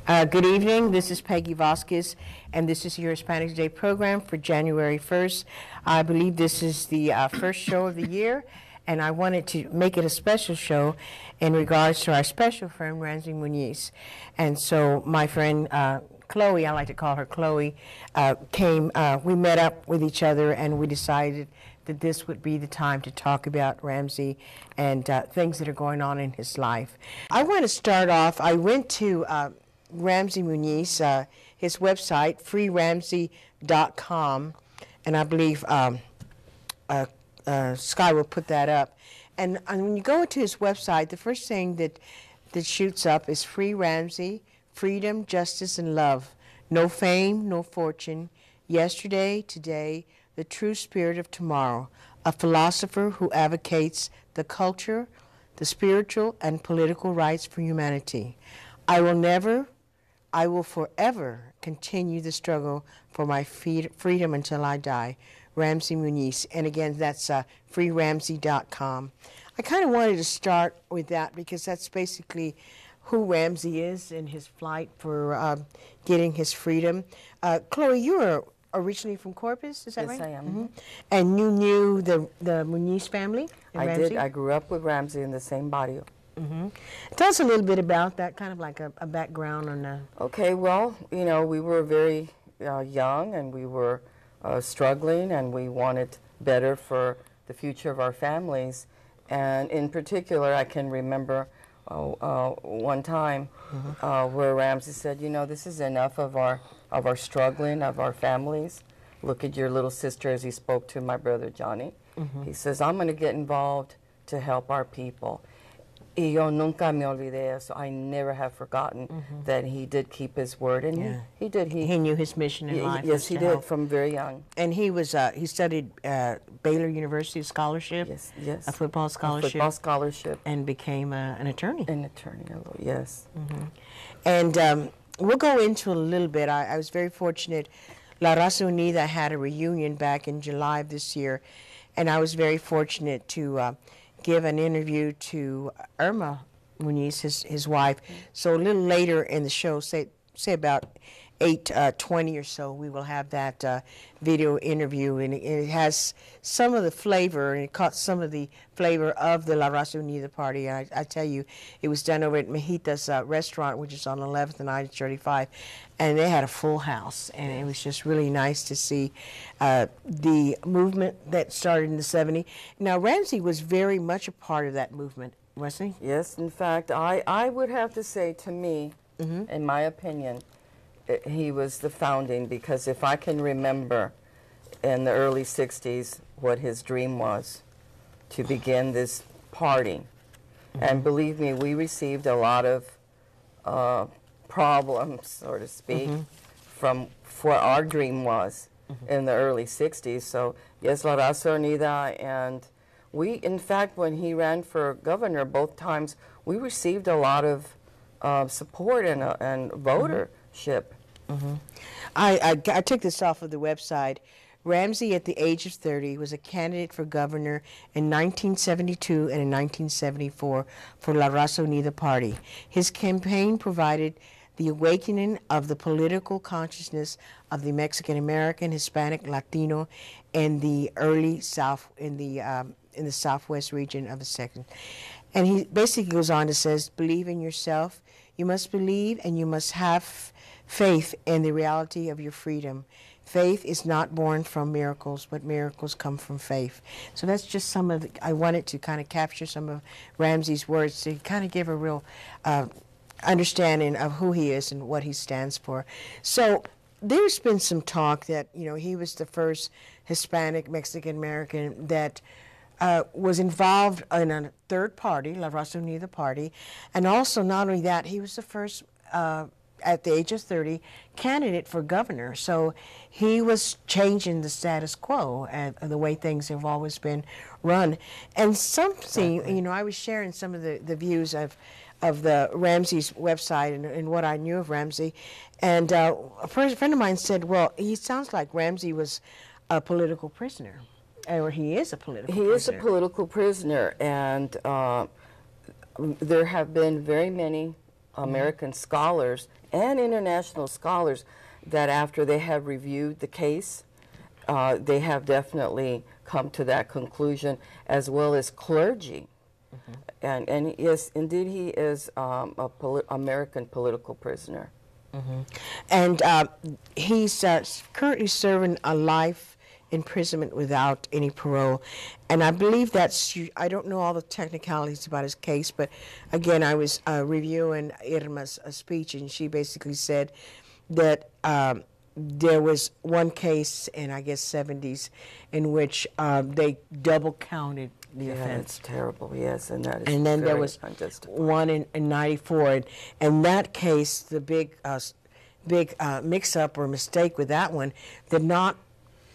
Good evening. This is Peggy Vasquez, and this is your Hispanic Today program for January 1st. I believe this is the first show of the year, and I wanted to make it a special show in regards to our special friend, Ramsey Muniz. And so my friend Chloe, I like to call her Chloe, we met up with each other, and we decided that this would be the time to talk about Ramsey and things that are going on in his life. I want to start off, I went to Ramsey Muniz, his website, freeramsey.com, and I believe Sky will put that up. And when you go into his website, the first thing that shoots up is Free Ramsey, freedom, justice, and love. No fame, no fortune. Yesterday, today, the true spirit of tomorrow. A philosopher who advocates the culture, the spiritual, and political rights for humanity. I will forever continue the struggle for my freedom until I die. Ramsey Muniz. And again, that's freeramsey.com. I kind of wanted to start with that because that's basically who Ramsey is in his fight for getting his freedom. Chloe, you are originally from Corpus, is that right? Yes, I am. Mm-hmm. And you knew the Muniz family? I did. I grew up with Ramsey in the same barrio. Mm-hmm. Tell us a little bit about that, kind of like a background on the... Okay, well, you know, we were very young, and we were struggling, and we wanted better for the future of our families. And in particular, I can remember one time where Ramsey said, you know, this is enough of our struggling, of our families. Look at your little sister, as he spoke to my brother Johnny. Mm-hmm. He says, I'm going to get involved to help our people. Y yo nunca me olvidé, so I never have forgotten that he did keep his word, and he did. He knew his mission in life. Yes, he did, from very young. And he was he studied Baylor University scholarship. Yes, yes. A football scholarship. A football scholarship. And became an attorney. An attorney, yes. And we'll go into a little bit. I was very fortunate. La Raza Unida had a reunion back in July of this year, and I was very fortunate to give an interview to Irma Muniz, his wife. So a little later in the show, say about 8:20 or so, we will have that video interview, and it has some of the flavor, and it caught some of the flavor of the La Raza Unida party. I tell you, it was done over at Mexitas Restaurant, which is on 11th and I-35, and they had a full house, and it was just really nice to see the movement that started in the 70s. Now, Ramsey was very much a part of that movement, wasn't he? Yes, in fact, I would have to say, to me, in my opinion, he was the founding, because if I can remember in the early 60s what his dream was, to begin this party. And believe me, we received a lot of problems, so to speak, from what our dream was in the early 60s. So, yes, La Raza Unida, and we, in fact, when he ran for governor both times, we received a lot of support and votership. I took this off of the website. Ramsey, at the age of 30, was a candidate for governor in 1972 and in 1974 for La Raza Unida Party. His campaign provided the awakening of the political consciousness of the Mexican American, Hispanic, Latino, in the early South, in the Southwest region of the second. And he basically goes on to says, believe in yourself. You must believe, and you must have faith in the reality of your freedom. Faith is not born from miracles, but miracles come from faith. So that's just some of I wanted to kind of capture some of Ramsey's words to kind of give a real understanding of who he is and what he stands for. So there's been some talk that, you know, he was the first Hispanic Mexican American that was involved in a third party, La Raza Unida Party, and also not only that, he was the first at the age of 30, candidate for governor. So he was changing the status quo and the way things have always been run. And something, you know, I was sharing some of the views of the Ramsey's website and what I knew of Ramsey. And a friend of mine said, well, he sounds like Ramsey was a political prisoner. Or he is a political prisoner. He is a political prisoner, and there have been very many American scholars and international scholars that after they have reviewed the case, they have definitely come to that conclusion, as well as clergy. And yes, indeed, he is American political prisoner. And he's currently serving a life imprisonment without any parole. And I believe that's, I don't know all the technicalities about his case, but again, I was reviewing Irma's speech, and she basically said that there was one case in, I guess, 70s in which they double counted the offense. It's terrible, yes, and that is and then very there was unjustified. one in 94, and that case, the big mix-up or mistake with that one, did not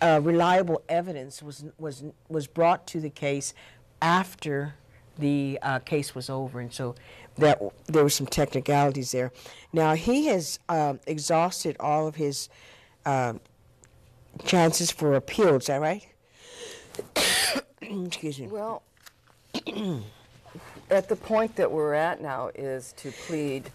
reliable evidence was brought to the case after the case was over, and so that there were some technicalities there. Now he has exhausted all of his chances for appeal. Is that right? Excuse me. Well, at the point that we're at now is to plead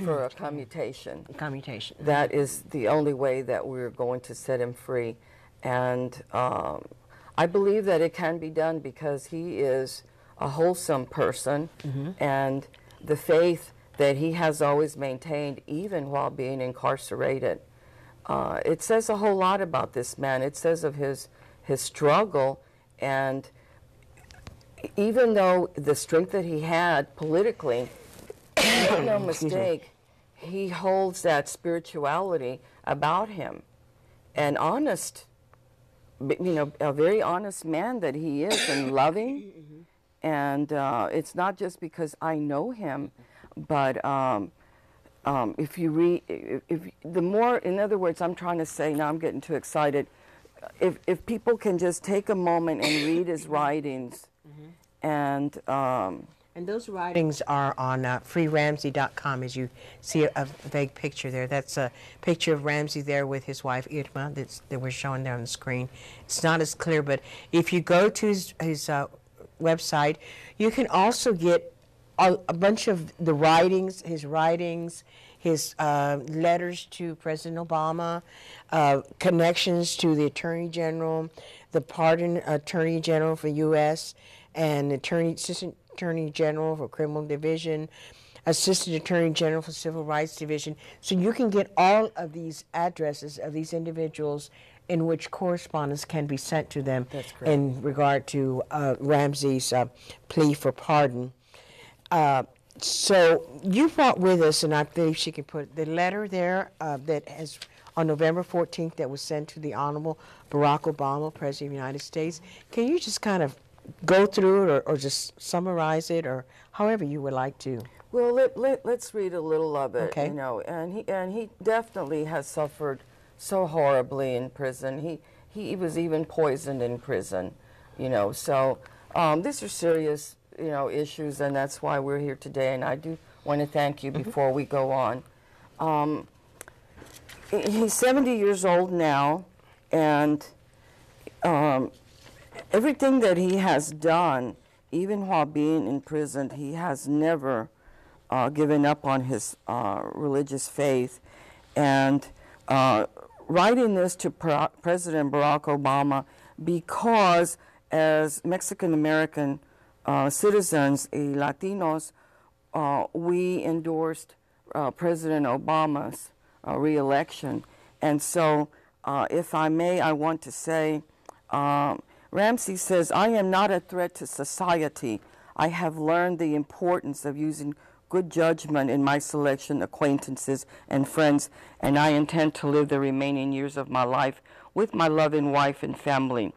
for a commutation. Commutation. That is the only way that we're going to set him free. And I believe that it can be done because he is a wholesome person, and the faith that he has always maintained, even while being incarcerated. It says a whole lot about this man. It says of his struggle, and even though the strength that he had politically, make no mistake, he holds that spirituality about him. And honest, you know, a very honest man that he is, and loving. And it's not just because I know him, but if you read, the more, in other words, I'm trying to say, now I'm getting too excited, if people can just take a moment and read his writings, and those writings are on freeramsey.com, as you see a vague picture there. That's a picture of Ramsey there with his wife Irma that we're showing there on the screen. It's not as clear, but if you go to his website, you can also get a bunch of the writings, his letters to President Obama, connections to the Attorney General, the pardon Attorney General for U.S., and Assistant Attorney General for Criminal Division, Assistant Attorney General for Civil Rights Division. So you can get all of these addresses of these individuals in which correspondence can be sent to them in regard to Ramsey's plea for pardon. So you brought with us, and I believe she can put the letter there that has on November 14th that was sent to the Honorable Barack Obama, President of the United States. Can you just kind of go through it, or just summarize it, or however you would like to? Well, let's read a little of it. Okay. You know, and he definitely has suffered so horribly in prison. He was even poisoned in prison. You know, so these are serious, you know, issues, and that's why we're here today. And I do want to thank you before we go on. He's 70 years old now, and everything that he has done, even while being in prison, he has never given up on his religious faith. And writing this to President Barack Obama because as Mexican-American citizens, Latinos, we endorsed President Obama's re-election. And so, if I may, I want to say, Ramsey says, "I am not a threat to society. I have learned the importance of using good judgment in my selection, acquaintances, and friends, and I intend to live the remaining years of my life with my loving wife and family.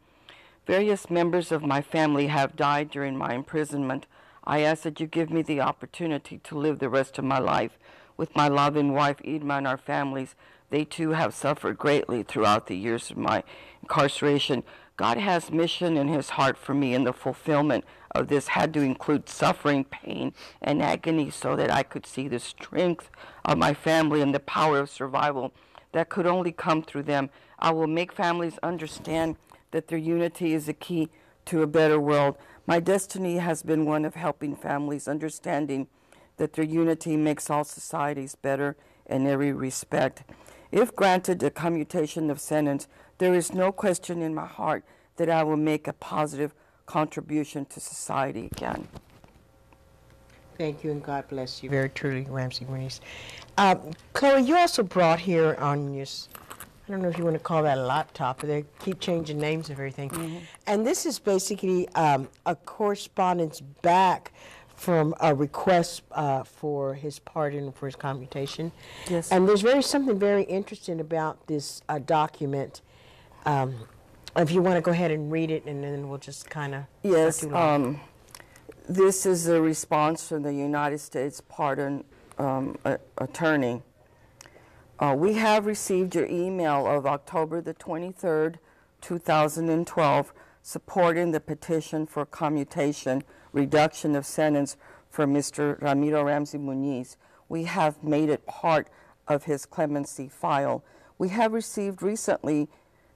Various members of my family have died during my imprisonment. I ask that you give me the opportunity to live the rest of my life with my loving wife, Irma, and our families. They too have suffered greatly throughout the years of my incarceration. God has mission in his heart for me, and the fulfillment of this had to include suffering, pain, and agony so that I could see the strength of my family and the power of survival that could only come through them. I will make families understand that their unity is the key to a better world. My destiny has been one of helping families, understanding that their unity makes all societies better in every respect. If granted a commutation of sentence, there is no question in my heart that I will make a positive contribution to society again. Thank you, and God bless you. Very truly, Ramsey Muniz. Chloe, you also brought here on your, I don't know if you want to call that a laptop, but they keep changing names of everything. Mm-hmm. And this is basically a correspondence back from a request for his pardon, for his commutation. Yes. And there's something very interesting about this document. If you want to go ahead and read it, and then we'll just kind of... Yes. This is a response from the United States Pardon Attorney. We have received your email of October the 23rd, 2012, supporting the petition for commutation, reduction of sentence for Mr. Ramiro Ramsey Muniz. We have made it part of his clemency file. We have received recently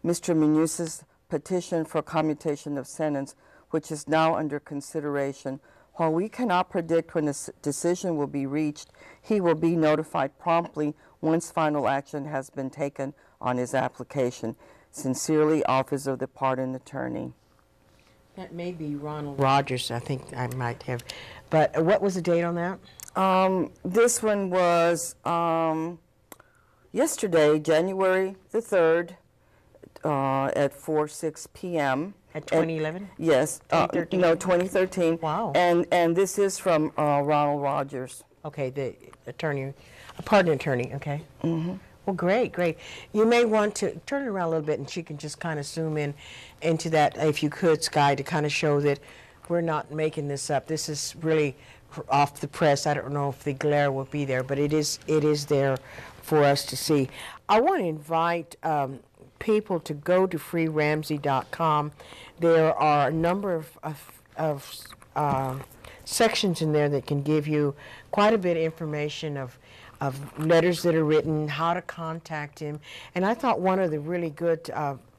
Mr. Muniz's petition for commutation of sentence, which is now under consideration. While we cannot predict when a decision will be reached, he will be notified promptly once final action has been taken on his application. Sincerely, Office of the Pardon Attorney. That may be Ronald Rogers, I think I might have. But what was the date on that? This one was yesterday, January the 3rd, at 4:06 p.m. At 2011? Yes. 2013? No, 2013. Wow. And this is from Ronald Rogers. Okay, the attorney, a pardon attorney, okay. Mm-hmm. Well, great, great. You may want to turn it around a little bit, and she can just kind of zoom in into that, if you could, Sky, to kind of show that we're not making this up. This is really off the press. I don't know if the glare will be there, but it is there for us to see. I want to invite people to go to freeramsey.com. There are a number of sections in there that can give you quite a bit of information of letters that are written, how to contact him. And I thought one of the really good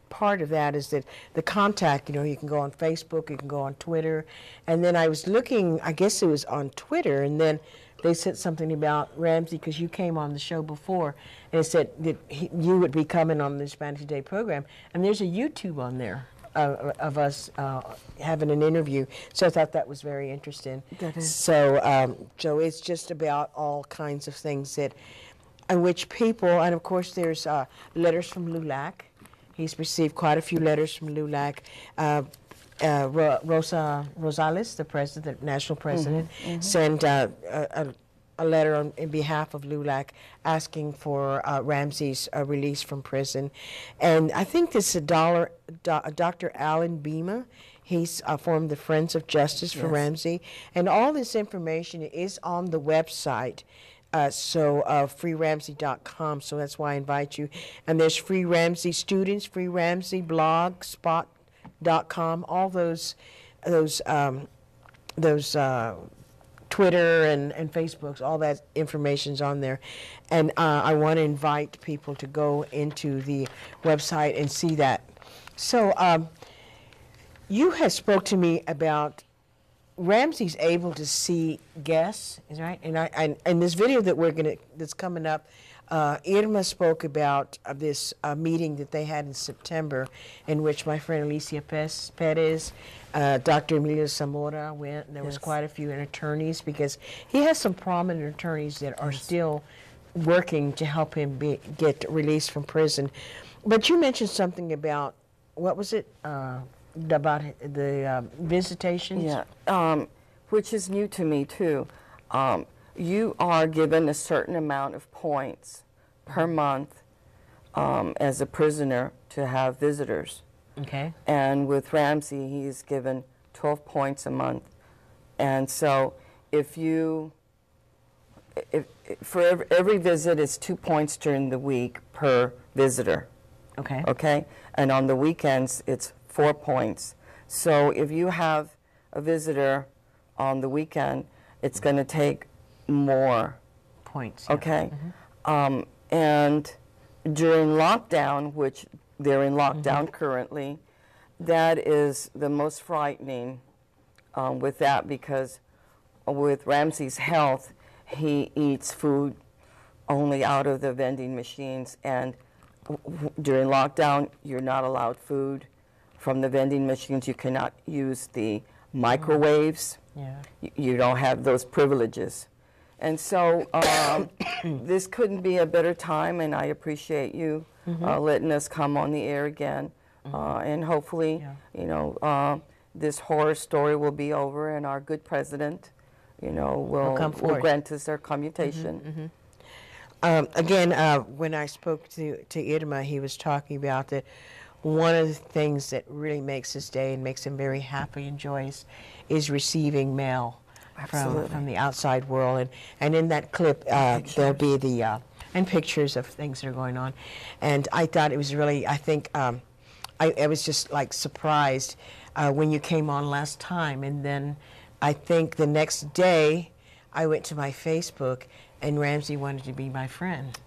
part of that is that the contact, you can go on Facebook, you can go on Twitter. And then I was looking, I guess it was on Twitter, and then they said something about Ramsey, because you came on the show before, and it said that you would be coming on the Hispanic Today program. And there's a YouTube on there of us having an interview. So I thought that was very interesting. That is. So, so it's just about all kinds of things in which people, and of course there's letters from LULAC. He's received quite a few letters from LULAC. Rosa Rosales, the president, national president, sent a letter in behalf of LULAC asking for Ramsey's release from prison. And I think this is Dr. Alan Bima. He's formed the Friends of Justice for Ramsey. And all this information is on the website. freeramsey.com, so that's why I invite you. And there's Free Ramsey Students, Free Ramsey Blog, Spot.com, all those Twitter and Facebooks, all that information's on there. And I want to invite people to go into the website and see that. So you had spoke to me about Ramsey's able to see guests, is right? And in this video that that's coming up, Irma spoke about this meeting that they had in September, in which my friend Alicia Perez, Dr. Emilio Zamora went, and there was quite a few attorneys, because he has some prominent attorneys that are still working to help him get released from prison. But you mentioned something about, what was it? About the visitations? Yeah, which is new to me too. You are given a certain amount of points per month as a prisoner to have visitors. Okay. And with Ramsey, he's given 12 points a month. And so for every visit is 2 points during the week per visitor. Okay. Okay? And on the weekends, it's 4 points. So if you have a visitor on the weekend, it's going to take more points. Okay. And during lockdown, which they're in lockdown currently, that is the most frightening with that, because with Ramsey's health, he eats food only out of the vending machines, and during lockdown, you're not allowed food from the vending machines. You cannot use the microwaves. Yeah. You don't have those privileges. And so this couldn't be a better time, and I appreciate you letting us come on the air again. And hopefully, you know, this horror story will be over, and our good president, you know, will grant us our commutation. Again, when I spoke to Irma, he was talking about that one of the things that really makes his day and makes him very happy and joyous is receiving mail from the outside world. And in that clip, there'll be the and pictures of things that are going on. And I thought it was really, I think, I was just like surprised when you came on last time. And then I think the next day I went to my Facebook and Ramsey wanted to be my friend.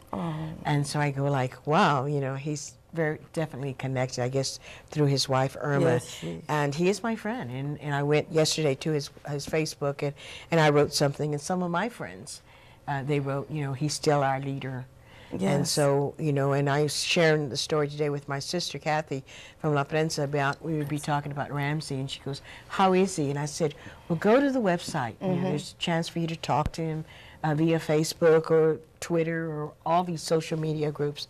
And so I go like, wow, you know, he's very definitely connected, I guess, through his wife, Irma. Yes, and he is my friend. And I went yesterday to his Facebook, and I wrote something, and some of my friends, they wrote, you know, he's still our leader. Yes. And so, you know, and I was sharing the story today with my sister, Kathy, from La Prensa, about, we would be talking about Ramsey, and she goes, how is he? And I said, well, go to the website. You know, there's a chance for you to talk to him via Facebook or Twitter or all these social media groups.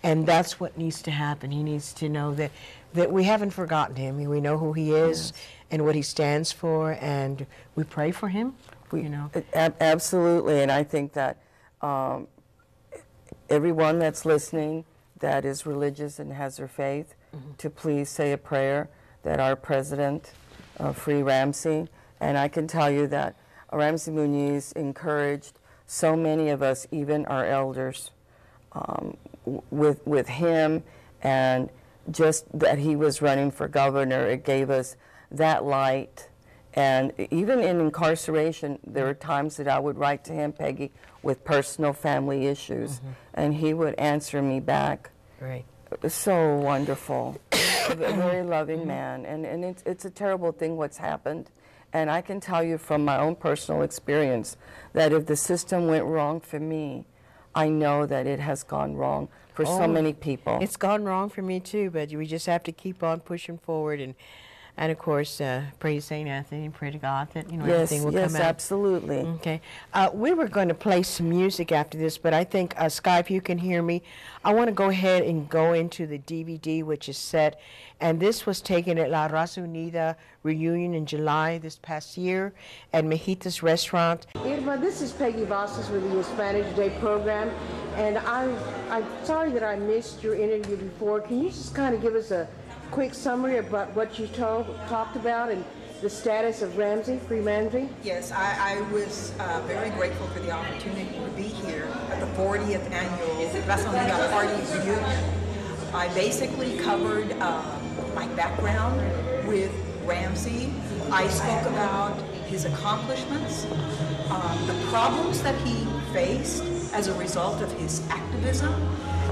And that's what needs to happen. He needs to know that we haven't forgotten him. We know who he is and what he stands for, and we pray for him, you know. Absolutely, and I think that everyone that's listening that is religious and has their faith, to please say a prayer that our president free Ramsey. And I can tell you that Ramsey Muniz encouraged so many of us, even our elders, with him, and just that he was running for governor, it gave us that light. And even in incarceration, there were times that I would write to him, Peggy, with personal family issues, and he would answer me back. Right. It was so wonderful. A very loving man, and it's a terrible thing what's happened. And I can tell you from my own personal experience that if the system went wrong for me, I know that it has gone wrong for so many people. It's gone wrong for me too, but we just have to keep on pushing forward, and of course, pray to St. Anthony and pray to God that, you know, everything will come out. Yes, absolutely. Okay. We were going to play some music after this, but I think, Skype, you can hear me. I want to go ahead and go into the DVD, which is set, and this was taken at La Raza Unida reunion in July this past year at Mexitas Restaurant. Irma, this is Peggy Vasquez with the Hispanic Today program, and I'm sorry that I missed your interview before. Can you just kind of give us a quick summary about what you talked about and the status of Ramsey, free Ramsey? Yes, I was very grateful for the opportunity to be here at the 40th annual Raza Unida Party reunion. I basically covered my background with Ramsey. I spoke about his accomplishments, the problems that he faced as a result of his activism,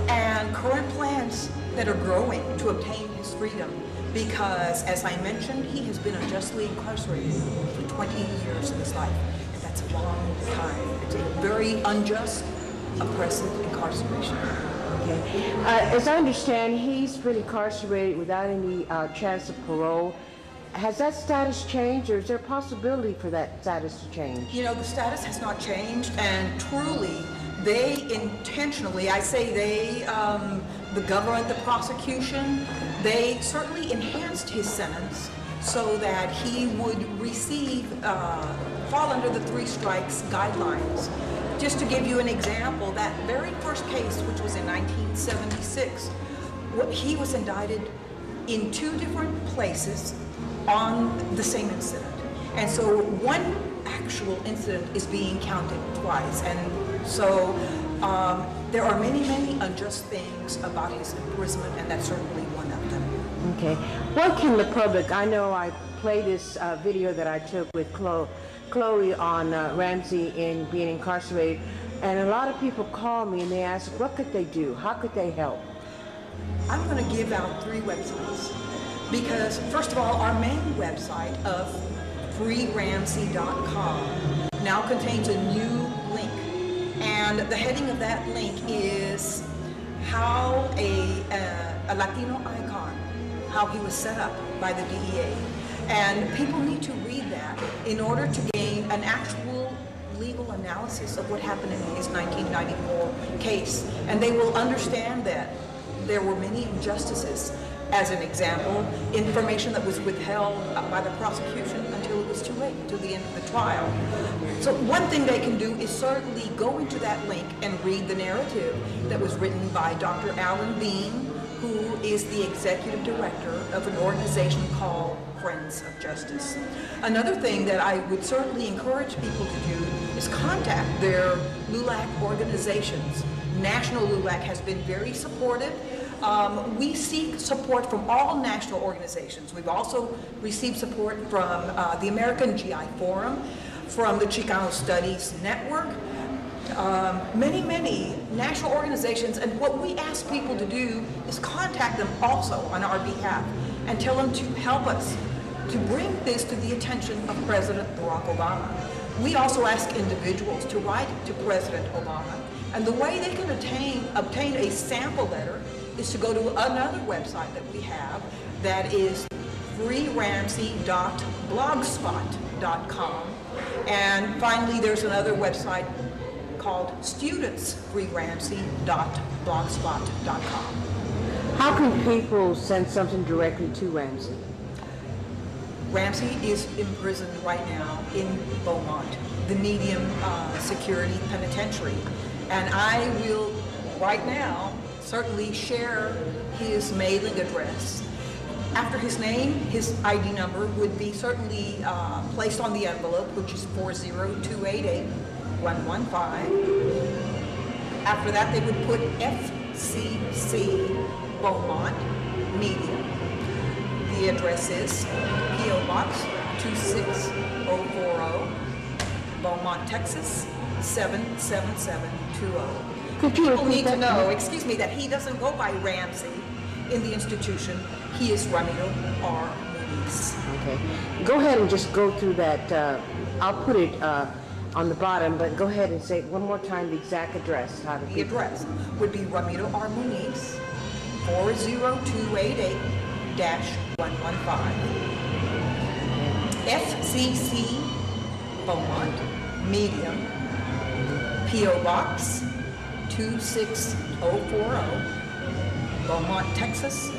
and current plans that are growing to obtain his freedom, because, as I mentioned, he has been unjustly incarcerated for 20 years of his life, and that's a long time. It's a very unjust, oppressive incarceration. Okay. As I understand, he's been incarcerated without any chance of parole. Has that status changed, or is there a possibility for that status to change? You know, the status has not changed, and truly, they intentionally, I say they, the government, the prosecution, they certainly enhanced his sentence so that he would receive, fall under the 3 strikes guidelines. Just to give you an example, that very first case, which was in 1976, he was indicted in 2 different places on the same incident. And so one actual incident is being counted twice. And so there are many, many unjust things about his imprisonment, and that's certainly one of them. Okay. What can the public, I know I played this video that I took with Chloe on Ramsey in being incarcerated, and a lot of people call me and they ask, what could they do? How could they help? I'm going to give out 3 websites, because first of all, our main website of freeramsey.com now contains a new link And the heading of that link is how a Latino icon, how he was set up by the DEA. And people need to read that in order to gain an actual legal analysis of what happened in his 1994 case. And they will understand that there were many injustices. As an example, information that was withheld by the prosecution until it was too late, until the end of the trial. So one thing they can do is certainly go into that link and read the narrative that was written by Dr. Alan Bean, who is the executive director of an organization called Friends of Justice. Another thing that I would certainly encourage people to do is contact their LULAC organizations. National LULAC has been very supportive. We seek support from all national organizations. We've also received support from the American GI Forum, from the Chicano Studies Network, many national organizations. And what we ask people to do is contact them also on our behalf and tell them to help us to bring this to the attention of President Barack Obama. We also ask individuals to write to President Obama. And the way they can obtain a sample letter is to go to another website that we have, that is freeramsey.blogspot.com. And finally, there's another website called studentsfreeramsey.blogspot.com. How can people send something directly to Ramsey? Ramsey is imprisoned right now in Beaumont, the medium security penitentiary. And I will, right now, certainly share his mailing address. After his name, his ID number would be certainly placed on the envelope, which is 40288-115. After that, they would put FCC Beaumont Medium. The address is P.O. Box 26040, Beaumont, Texas 77720. People need to know, excuse me, that he doesn't go by Ramsey in the institution. He is Ramiro R. Muniz. Okay. Go ahead and just go through that. I'll put it on the bottom, but go ahead and say one more time the exact address. The address would be Ramiro R. Muniz, 40288-115. FCC Beaumont, Medium, P.O. Box 26040, Beaumont, Texas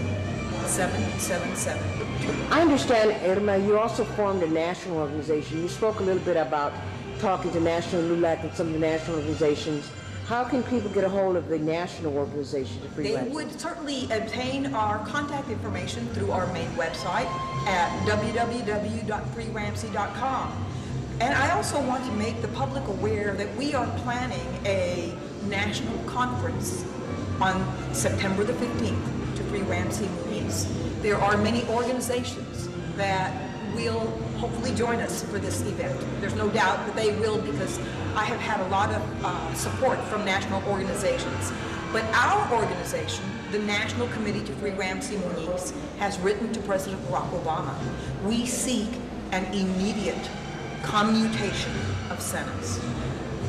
77722. I understand, Irma, you also formed a national organization. You spoke a little bit about talking to National LULAC and some of the national organizations. How can people get a hold of the national organization to Free Ramsey? They would certainly obtain our contact information through our main website at www.freeramsey.com. And I also want to make the public aware that we are planning a national conference on September the 15th to Free Ramsey Muniz. There are many organizations that will hopefully join us for this event. There's no doubt that they will, because I have had a lot of support from national organizations. But our organization, the National Committee to Free Ramsey Muniz, has written to President Barack Obama. We seek an immediate commutation of sentence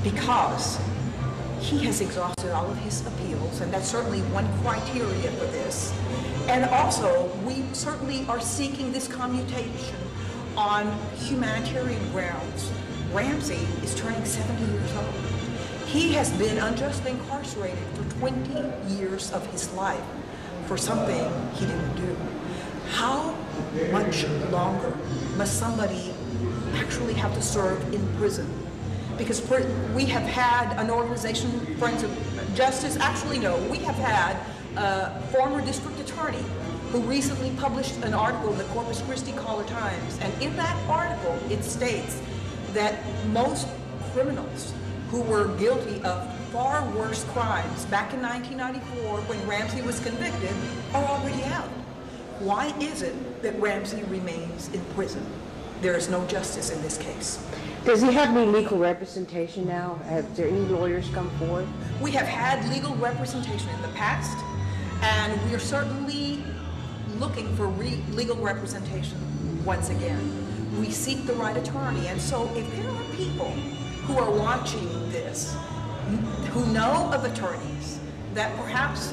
because he has exhausted all of his appeals, and that's certainly one criteria for this. And also, we certainly are seeking this commutation on humanitarian grounds. Ramsey is turning 70 years old. He has been unjustly incarcerated for 20 years of his life for something he didn't do. How much longer must somebody actually have to serve in prison? Because we have had an organization, Friends of Justice, actually no, we have had a former district attorney who recently published an article in the Corpus Christi Caller-Times, and in that article it states that most criminals who were guilty of far worse crimes back in 1994 when Ramsey was convicted are already out. Why is it that Ramsey remains in prison? There is no justice in this case. Does he have any legal representation now? Have there any lawyers come forward? We have had legal representation in the past, and we are certainly looking for legal representation once again. We seek the right attorney, and so if there are people who are watching this who know of attorneys that perhaps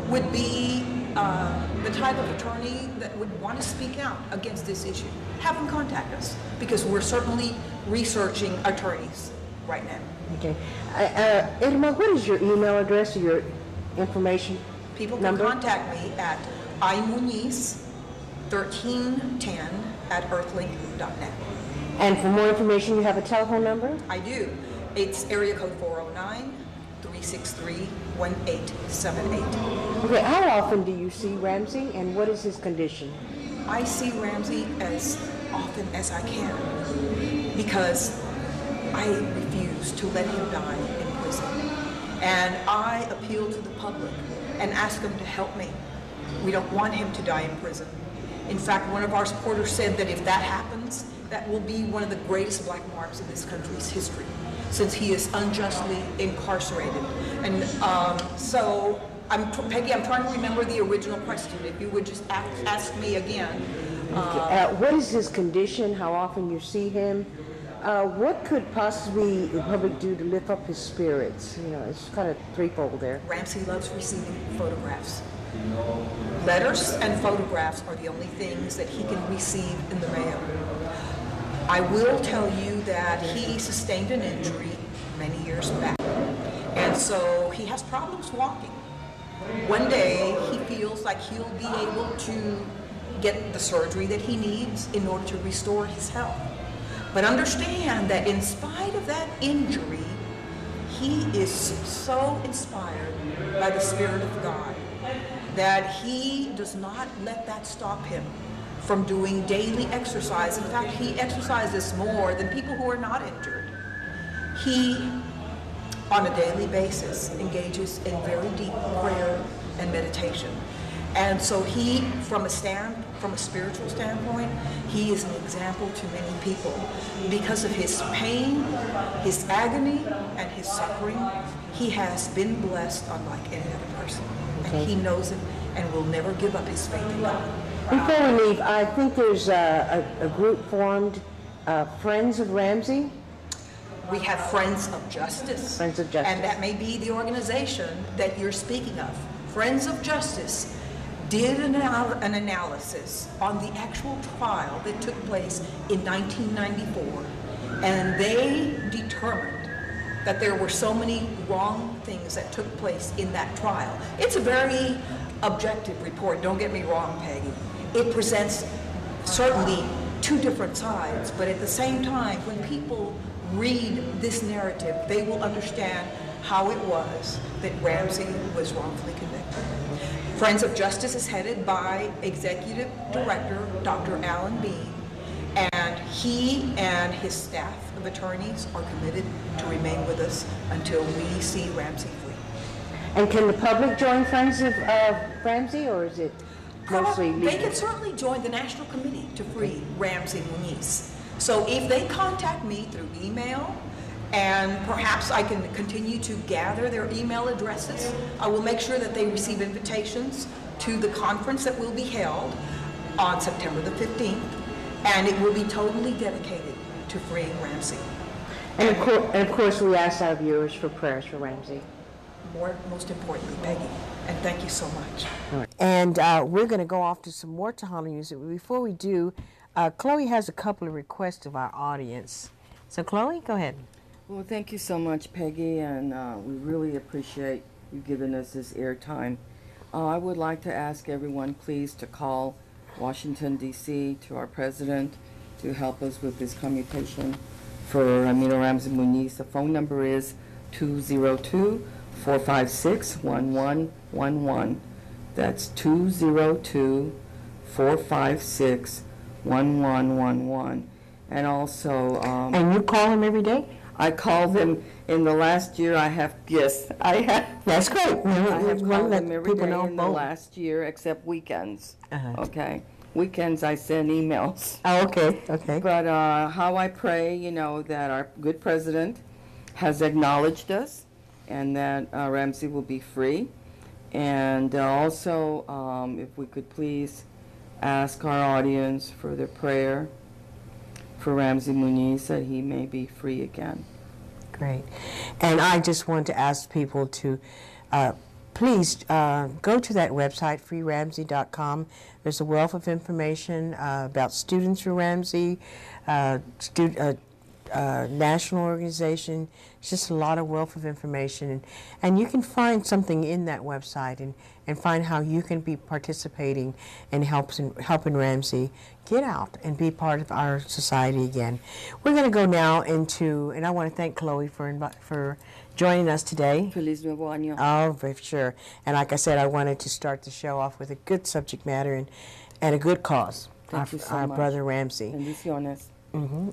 would be the type of attorney that would want to speak out against this issue, have them contact us, because we're certainly researching attorneys right now. Okay. Irma, what is your email address or your information? People can number? contact me at imuniz1310@earthlink.net. And for more information, you have a telephone number? I do. It's area code 409-363-1878. Okay, how often do you see Ramsey, and what is his condition? I see Ramsey as often as I can because I refuse to let him die in prison. And I appeal to the public and ask them to help me. We don't want him to die in prison. In fact, one of our supporters said that if that happens, that will be one of the greatest black marks in this country's history, since he is unjustly incarcerated. And so, Peggy, I'm trying to remember the original question. If you would just ask me again. What is his condition? How often you see him? What could possibly the public do to lift up his spirits? You know, it's kind of threefold there. Ramsey loves receiving photographs. Letters and photographs are the only things that he can receive in the mail. I will tell you that he sustained an injury many years back, and so he has problems walking. One day he feels like he'll be able to get the surgery that he needs in order to restore his health. But understand that in spite of that injury, he is so inspired by the Spirit of God that he does not let that stop him from doing daily exercise. In fact, he exercises more than people who are not injured. He, on a daily basis, engages in very deep prayer and meditation. And so he, from a spiritual standpoint, he is an example to many people. Because of his pain, his agony, and his suffering, he has been blessed unlike any other person. And he knows it and will never give up his faith in God. Before we leave, I think there's a group formed, Friends of Ramsey. We have Friends of Justice. Friends of Justice. And that may be the organization that you're speaking of. Friends of Justice did an analysis on the actual trial that took place in 1994, and they determined that there were so many wrong things that took place in that trial. It's a very objective report, don't get me wrong, Peggy. It presents certainly two different sides, but at the same time, when people read this narrative, they will understand how it was that Ramsey was wrongfully convicted. Friends of Justice is headed by Executive Director Dr. Alan Bean, and he and his staff of attorneys are committed to remain with us until we see Ramsey free. And can the public join Friends of Ramsey, or is it mostly legal? They can certainly join the National Committee to free Ramsey Muniz. So if they contact me through email, and perhaps I can continue to gather their email addresses, I will make sure that they receive invitations to the conference that will be held on September the 15th, and it will be totally dedicated to freeing Ramsey. And of course, we ask our viewers for prayers for Ramsey. Most importantly, Peggy, and thank you so much. And we're going to go off to some more Tejano music. Before we do, Chloe has a couple of requests of our audience. So Chloe, go ahead. Well, thank you so much, Peggy, and we really appreciate you giving us this airtime. I would like to ask everyone, please, to call Washington, D.C., to our president to help us with this commutation for Ramiro Ramsey Muniz. The phone number is 202-456-1111. That's 202-456-1111. And also... and you call him every day? I called him in the last year. I have. That's great. I have called him every day in the last year, except weekends. Okay. Weekends I send emails. Oh, okay, okay. But how I pray, you know, that our good president has acknowledged us and that Ramsey will be free. And also, if we could please ask our audience for their prayer for Ramsey Muniz, that he may be free again. Great. And I just want to ask people to please go to that website, freeramsey.com. There's a wealth of information about Students for Ramsey, national organization. It's just a lot of wealth of information. And you can find something in that website and find how you can be participating and helping Ramsey get out and be part of our society again. We're going to go now into, and I want to thank Chloe for joining us today. Feliz Nuevo Año. Oh, for sure. And like I said, I wanted to start the show off with a good subject matter and a good cause. Thank you so our much. brother Ramsey. Bendiciones. Mm-hmm.